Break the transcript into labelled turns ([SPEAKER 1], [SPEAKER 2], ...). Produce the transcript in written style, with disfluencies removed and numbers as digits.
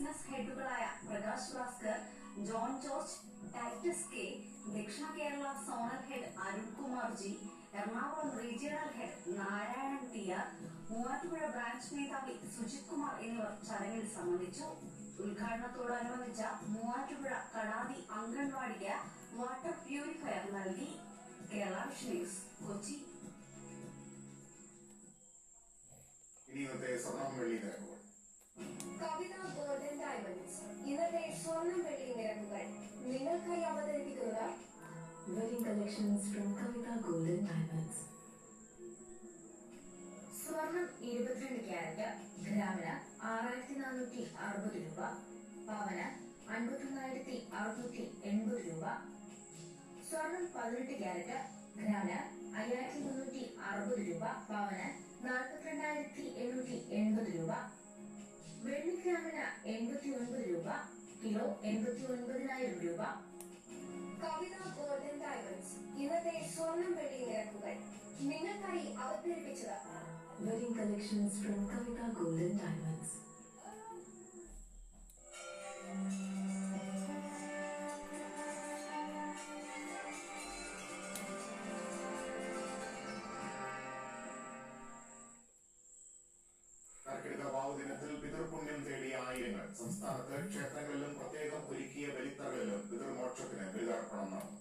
[SPEAKER 1] Business ഹെഡുകളായ Prakash Bhaskar, John George, Titus K, ദക്ഷിണ Kerala zonal head Arunkumar G, Ernakulam regional head Narayanan T R, Muvattupuzha branch മേധാവി സുജിത് കുമാർ എന്നിവർ ചടങ്ങിൽ സംബന്ധിച്ചു. ഉദ്ഘാടനത്തോടനുബന്ധിച്ച മൂവാറ്റുപുഴ കടാതി അംഗൻവാടിക്ക് വാട്ടർ പ്യൂരിഫയർ നൽകി. Kerala vision news, Kochi.
[SPEAKER 2] Kavitha golden diamonds ഇന്നത്തെ സ്വർണം വെള്ളി നിരക്കുകൾ നിങ്ങൾക്കായി അവതരിപ്പിക്കുന്നത്
[SPEAKER 3] wedding collections from Kavitha golden diamonds.
[SPEAKER 2] സ്വർണം 22 ക്യാരറ്റ് ഗ്രാമിന് 6460 രൂപ, പവന് 51,680 രൂപ. സ്വർണം 18 ക്യാരറ്റ് ഗ്രാമിന് 5360 രൂപ, പവന് 42,880 രൂപ. വെള്ളി ഗ്രാമിന് 89 രൂപ, കിലോ 89,000 രൂപ. കവിത ഗോൾഡൻ ഡയമണ്ട്സ് ഇന്നത്തെ സ്വർണം വെള്ളി നിരക്കുകൾ നിങ്ങൾക്കായി അവതരിപ്പിച്ചത്
[SPEAKER 3] wedding collections from Kavitha golden diamonds.
[SPEAKER 4] Karkidaka വാവുദിനത്തിൽ പിതൃപുണ്യം തേടിയ ആയിരങ്ങൾ. സംസ്ഥാനത്ത് ക്ഷേത്രങ്ങളിലും പ്രത്യേകം ഒരുക്കിയ ബലിത്തറകളിലും പിതൃമോക്ഷത്തിന് ബലിതർപ്പണം നടന്നു.